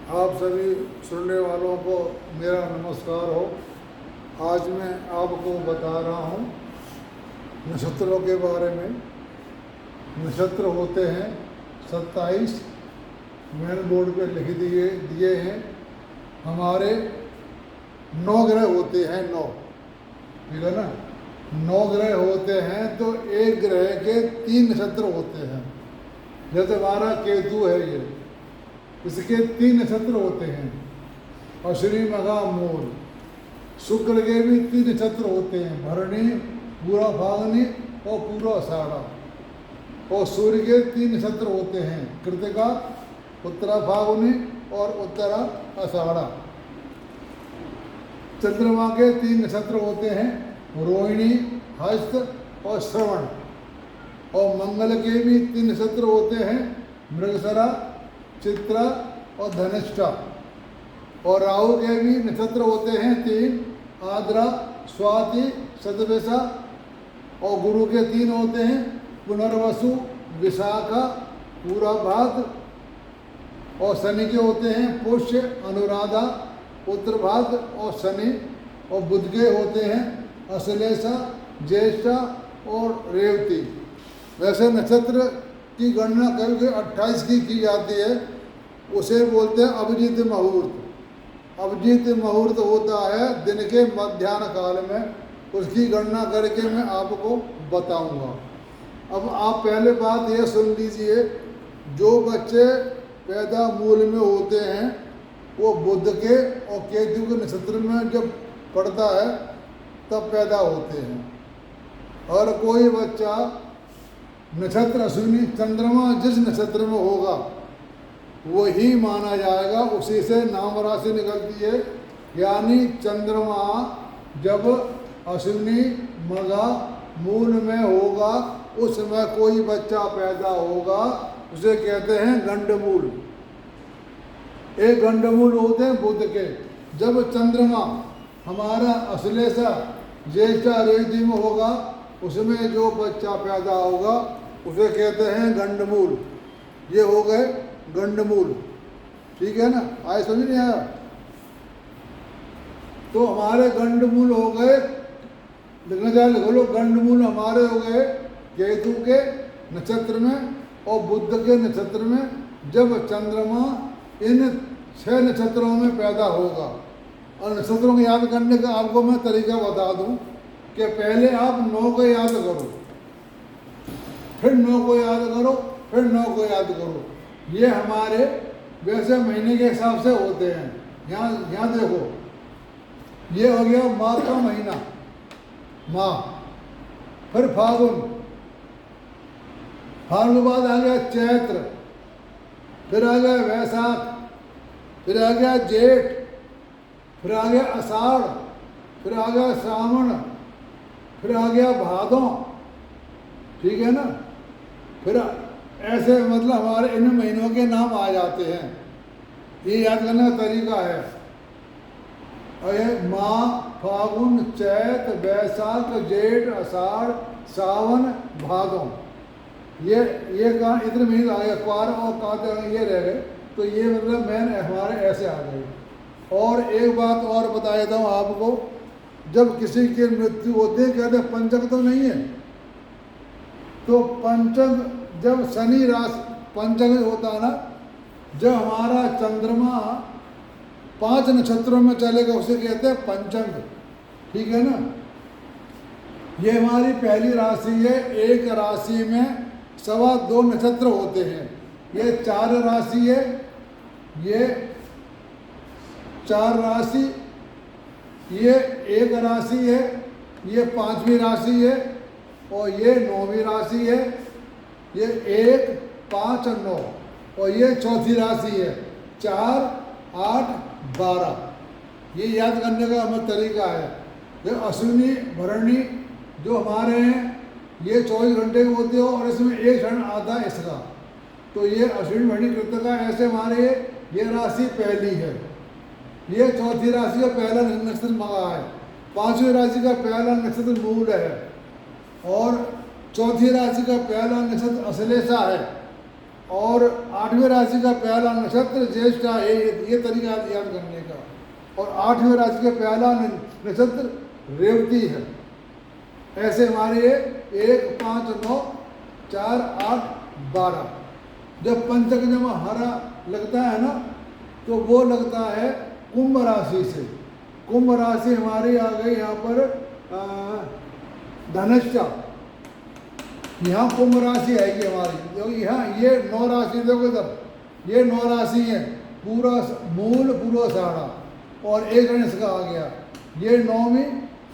आप सभी सुनने वालों को मेरा नमस्कार हो। आज मैं आपको बता रहा हूँ नक्षत्रों के बारे में। नक्षत्र होते हैं 27, मेन बोर्ड पे लिख दिए हैं। हमारे 9 ग्रह होते हैं, 9, ठीक है ना। 9 ग्रह होते हैं तो एक ग्रह के 3 नक्षत्र होते हैं। जैसे हमारा केतु है, ये इसके 3 नक्षत्र होते हैं, अश्विनी, मघा, मूल। शुक्र के भी 3 नक्षत्र होते हैं, भरणी, पूरा फाल्गुनी और पूरा आषाढ़ा। और सूर्य के 3 नक्षत्र होते हैं, कृतिका, उत्तरा फाल्गुनी और उत्तरा आषाढ़ा। चंद्रमा के 3 नक्षत्र होते हैं, रोहिणी, हस्त और श्रवण। और मंगल के भी 3 नक्षत्र होते हैं, मृगशिरा, चित्रा और धनिष्ठा। और राहु के भी नक्षत्र होते हैं 3, आद्रा, स्वाति, शतभिषा। और गुरु के 3 होते हैं, पुनर्वसु, विशाखा, पूरा भाद्र। और शनि के होते हैं पुष्य, अनुराधा, उत्तर भाद्र और शनि। और बुध के होते हैं अश्लेषा, ज्येष्ठा और रेवती। वैसे नक्षत्र की गणना करके 28 की जाती है, उसे बोलते हैं अभिजीत मुहूर्त। अभिजीत मुहूर्त होता है दिन के मध्याह्न काल में, उसकी गणना करके मैं आपको बताऊंगा। अब आप पहले बात यह सुन लीजिए, जो बच्चे पैदा मूल में होते हैं वो बुध के और केतु के नक्षत्र में जब पड़ता है तब पैदा होते हैं। और कोई बच्चा नक्षत्र अश्विनी, चंद्रमा जिस नक्षत्र में होगा वही माना जाएगा, उसी से नाम राशि निकलती है। यानी चंद्रमा जब अश्विनी, मघा, मूल में होगा उस समय कोई बच्चा पैदा होगा, उसे कहते हैं गंडमूल। एक गंडमूल होते हैं बुध के। जब चंद्रमा हमारा अश्लेषा, ज्येष्ठा, रेवती में होगा उसमें जो बच्चा पैदा होगा उसे कहते हैं गंडमूल। ये हो गए गंडमूल, ठीक है ना। आए समझ नहीं आया? तो हमारे गंडमूल हो गए, लिखना चाहे लिखो लो, गंडमूल हमारे हो गए केतु के नक्षत्र में और बुध के नक्षत्र में, जब चंद्रमा इन 6 नक्षत्रों में पैदा होगा। और नक्षत्रों को याद करने का आपको मैं तरीका बता दूं कि पहले आप 9 को याद करो, फिर 9 को याद करो, फिर 9 को याद करो। ये हमारे वैसे महीने के हिसाब से होते हैं। यहाँ देखो, ये हो गया माघ का महीना, माघ। फिर फागुन, फागुन के बाद आ गया चैत्र, फिर आ गया वैशाख, फिर आ गया जेठ, फिर आ गया आषाढ़, फिर आ गया श्रावण, फिर आ गया भादों, ठीक है ना। फिर ऐसे मतलब हमारे इन महीनों के नाम आ जाते हैं। ये याद करने का तरीका है। और ये माघ, फागुन, चैत, वैशाख, जेठ, आषाढ़, सावन, भादों, ये कहाँ इतने महीने आ गए। क्वार और कार्तिक ये रह गए, तो ये मतलब मैन हमारे ऐसे आ गए। और एक बात और बता देता हूँ आपको, जब किसी की मृत्यु होती है कहते पंचक तो नहीं है, तो पंचक जब शनि राशि पंचक होता है ना, जब हमारा चंद्रमा 5 नक्षत्रों में चलेगा उसे कहते हैं पंचक, ठीक है ना। ये हमारी पहली राशि है। एक राशि में 2.25 नक्षत्र होते हैं। ये 4 राशि है, ये 4 राशि, ये 1 राशि है, ये 5वीं राशि है और ये 9वीं राशि है। ये 1, 5 और 9 और ये चौथी राशि है 4, 8, 12। ये याद करने का हमें तरीका है। जो अश्विनी, भरणी जो हमारे हैं ये 24 घंटे के होते हो और इसमें 1 क्षण आता है इसका। तो ये अश्विनी, भरणी, कृतिका ऐसे हमारे ये राशि पहली है। ये चौथी राशि का पहला नक्षत्र मघा है। 5वीं राशि का पहला नक्षत्र मूल है और चौथी राशि का पहला नक्षत्र अश्लेषा है। और 8वीं राशि का पहला नक्षत्र ज्येष्ठा है, ये तरीका याद करने का। और 8वीं राशि का पहला नक्षत्र रेवती है। ऐसे हमारे 1, 5, 9, 4, 8, 12। जब पंचक जमा हरा लगता है ना, तो वो लगता है कुंभ राशि से। कुंभ राशि हमारी आ गई यहाँ पर धनिष्ठा। यहाँ कुंभ राशि आएगी हमारी, क्योंकि यहाँ ये 9 राशि, देखो इधर ये 9 राशि है, पूरा मूल पूर्वाषाढ़ा और एक गणेश का आ गया, ये 9वीं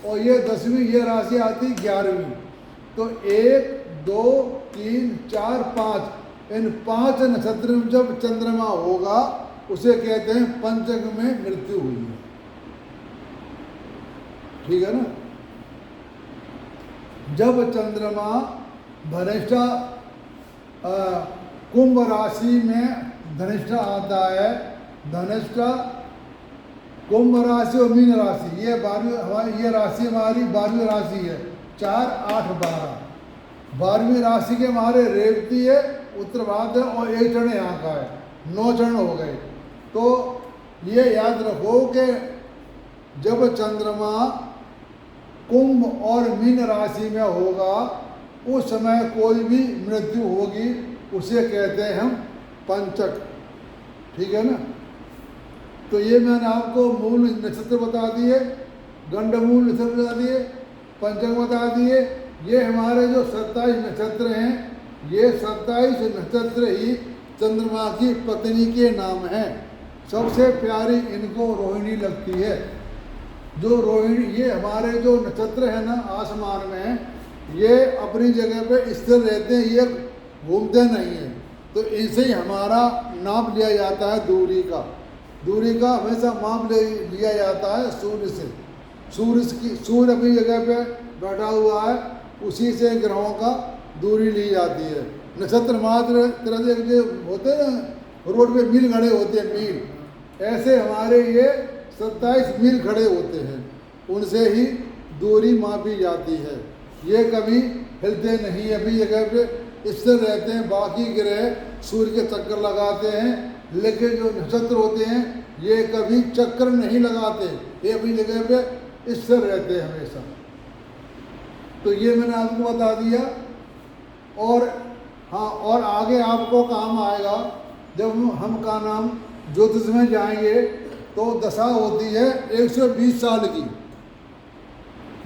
और ये 10वीं, ये राशि आती 11वीं। तो 1, 2, 3, 4, 5, इन 5 नक्षत्र में जब चंद्रमा होगा उसे कहते हैं पंचक में मृत्यु हुई है। ठीक है ना। जब चंद्रमा धनिष्ठा कुंभ राशि में धनिष्ठा आता है, धनिष्ठा कुंभ राशि और मीन राशि, ये 12वीं हमारी, ये राशि हमारी 12वीं राशि है। 4, 8, 12 12वीं राशि के हमारे रेवती है, उत्तर भाद्र और एक चरण यहाँ का है, 9 चरण हो गए। तो ये याद रखो कि जब चंद्रमा कुंभ और मीन राशि में होगा उस समय कोई भी मृत्यु होगी, उसे कहते हैं हम पंचक। ठीक है ना। तो ये मैंने आपको मूल नक्षत्र बता दिए, गंडमूल नक्षत्र बता दिए, पंचक बता दिए। ये हमारे जो 27 नक्षत्र हैं, ये 27 नक्षत्र ही चंद्रमा की पत्नी के नाम हैं। सबसे प्यारी इनको रोहिणी लगती है। जो रोहिणी, ये हमारे जो नक्षत्र है ना आसमान में, ये अपनी जगह पे स्थिर रहते हैं, ये घूमते नहीं हैं। तो इनसे ही हमारा नाप लिया जाता है दूरी का। दूरी का हमेशा माप लिया जाता है सूर्य से। सूर्य अपनी जगह पे बैठा हुआ है, उसी से ग्रहों का दूरी ली जाती है। नक्षत्र मात्र तरह से होते हैं ना, रोड पे मील खड़े होते हैं, मील, ऐसे हमारे ये 27 मील खड़े होते हैं, उनसे ही दूरी मापी जाती है। ये कभी हिलते नहीं, अपनी जगह पे स्थिर रहते हैं। बाकी ग्रह सूर्य के चक्कर लगाते हैं, लेकिन जो नक्षत्र होते हैं ये कभी चक्कर नहीं लगाते, ये अपनी जगह पे स्थिर रहते हैं हमेशा। तो ये मैंने आपको बता दिया। और हाँ, और आगे आपको काम आएगा जब हम का नाम ज्योतिष में जाएंगे, तो दशा होती है 120 साल की।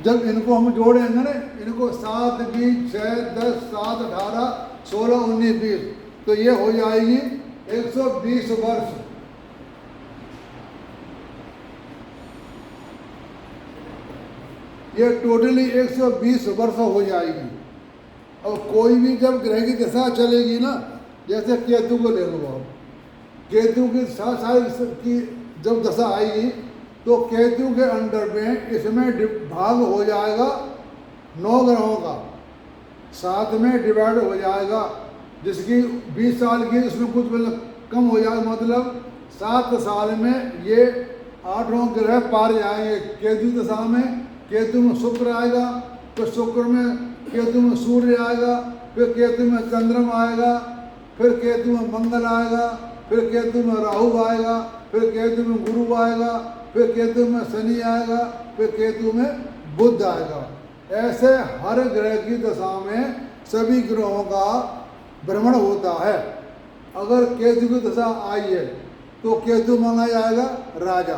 जब इनको हम जोड़ेंगे ना, इनको 7, 20, 6, 10, 7, 18, 16, 19, 20, तो ये हो जाएगी 120 वर्ष। ये टोटली 120 वर्ष हो जाएगी। और कोई भी जब ग्रह की दशा चलेगी ना, जैसे केतु को ले लो आप, केतु की 7 साल की जब दशा आएगी, तो केतु के अंडर में इसमें भाग हो जाएगा 9 ग्रहों का, 7 में डिवाइड हो जाएगा, जिसकी 20 साल की उसमें कुछ मतलब कम हो जाएगा, मतलब 7 साल में ये 8 ग्रह पार जाएंगे। केतु दशा में केतु में शुक्र आएगा, फिर शुक्र में केतु में सूर्य आएगा, फिर केतु में चंद्रमा आएगा, फिर केतु में मंगल आएगा, फिर केतु में राहु आएगा, फिर केतु में गुरु आएगा, फिर केतु में शनि आएगा, फिर केतु में बुध आएगा। ऐसे हर ग्रह की दशा में सभी ग्रहों का भ्रमण होता है। अगर केतु की दशा आई है तो केतु माना जाएगा राजा,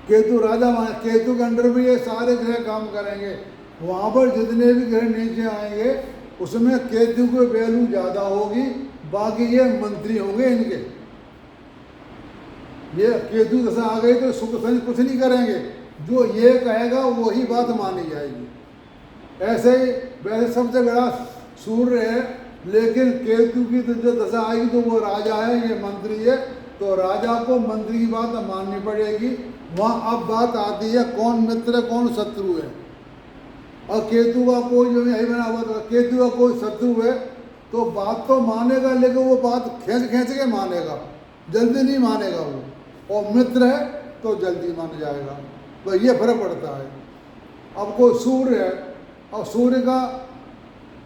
केतु राजा माना। केतु के अंडर भी ये सारे ग्रह काम करेंगे। वहाँ पर जितने भी ग्रह नीचे आएंगे उसमें केतु की वैल्यू ज़्यादा होगी, बाकी ये मंत्री होंगे इनके। ये केतु दशा आ गई तो शुक्र शनि कुछ नहीं करेंगे, जो ये कहेगा वही बात मानी जाएगी। ऐसे ही वैसे सबसे बड़ा सूर्य है, लेकिन केतु की तो जो दशा आएगी तो वो राजा है, ये मंत्री है, तो राजा को मंत्री की बात माननी पड़ेगी। वहाँ अब बात आती है कौन मित्र है कौन शत्रु है। और केतु का कोई जो यही बना हुआ था, केतु का कोई शत्रु है तो बात तो मानेगा, लेकिन वो बात खींच के मानेगा, जल्दी नहीं मानेगा वो। और मित्र है तो जल्दी मान जाएगा। तो ये फर्क पड़ता है। अब कोई सूर्य है और सूर्य का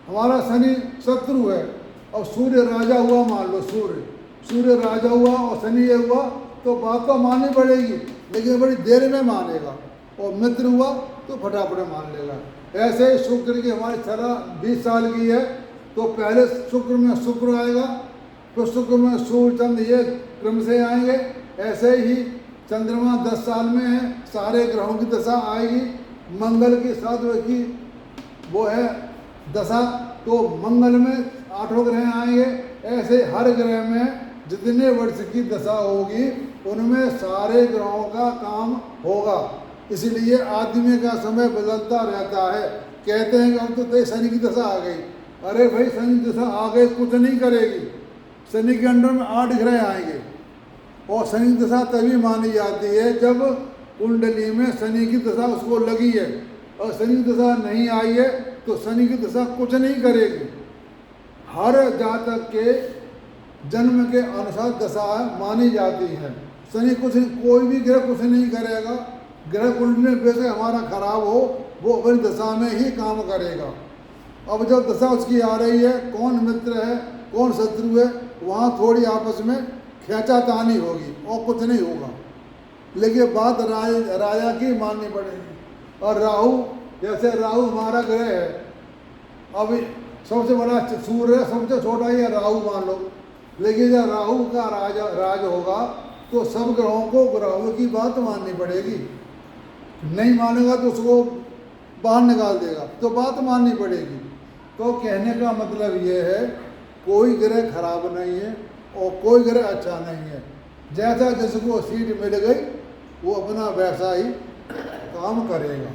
हमारा शनि शत्रु है, अब सूर्य राजा हुआ मान लो, सूर्य राजा हुआ और शनि ये हुआ तो बात तो माननी पड़ेगी, लेकिन बड़ी देर में मानेगा। और मित्र हुआ तो फटाफट मान लेगा। ऐसे ही शुक्र की हमारी 20 साल की है तो पहले शुक्र में शुक्र आएगा, फिर शुक्र में सूर्य चंद्र, ये क्रम से आएंगे। ऐसे ही चंद्रमा 10 साल में है, सारे ग्रहों की दशा आएगी। मंगल की 7 की वो है दशा, तो मंगल में 8 ग्रह आएंगे। ऐसे हर ग्रह में जितने वर्ष की दशा होगी उनमें सारे ग्रहों का काम होगा। इसलिए आदमी का समय बदलता रहता है। कहते हैं कि अब तो शनि की दशा आ गई। अरे भाई, शनि की दशा आ गई कुछ नहीं करेगी। शनि के अंडर में 8 ग्रह आएंगे और शनि की दशा तभी मानी जाती है जब कुंडली में शनि की दशा उसको लगी है, और शनि की दशा नहीं आई है तो शनि की दशा कुछ नहीं करेगी। हर जातक के जन्म के अनुसार दशा मानी जाती है। शनि कुछ, कोई भी ग्रह कुछ नहीं करेगा। ग्रह कुंडली वैसे हमारा खराब हो, वो अपनी दशा में ही काम करेगा। अब जब दशा उसकी आ रही है, कौन मित्र है कौन शत्रु है, वहाँ थोड़ी आपस में खींचातानी होगी और कुछ नहीं होगा। लेकिन बात राजा की माननी पड़ेगी। और राहु, जैसे राहु हमारा ग्रह है, अभी सबसे बड़ा सूर्य है, सबसे छोटा ही है राहु मान लो। लेकिन जब राहु का राज होगा तो सब ग्रहों को राहु की बात माननी पड़ेगी। नहीं मानेगा तो उसको बाहर निकाल देगा, तो बात माननी पड़ेगी। तो कहने का मतलब ये है, कोई ग्रह खराब नहीं है और कोई ग्रह अच्छा नहीं है। जैसा जिसको सीट मिल गई वो अपना वैसा ही काम करेगा।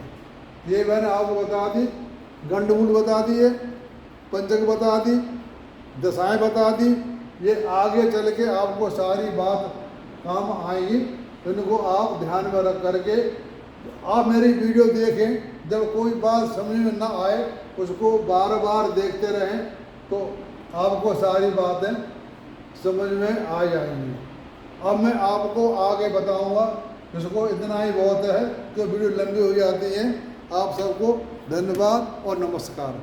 ये मैंने आपको बता दी, गंडमूल बता दिए, पंचक बता दी, दशाएं बता दी। ये आगे चल के आपको सारी बात काम आएगी। इनको आप ध्यान में रख करके आप मेरी वीडियो देखें। जब कोई बात समझ में ना आए उसको बार बार देखते रहें तो आपको सारी बातें समझ में आ जाएंगी। अब मैं आपको आगे बताऊंगा, इसको इतना ही बहुत है कि वीडियो लंबी हो जाती है। आप सबको धन्यवाद और नमस्कार।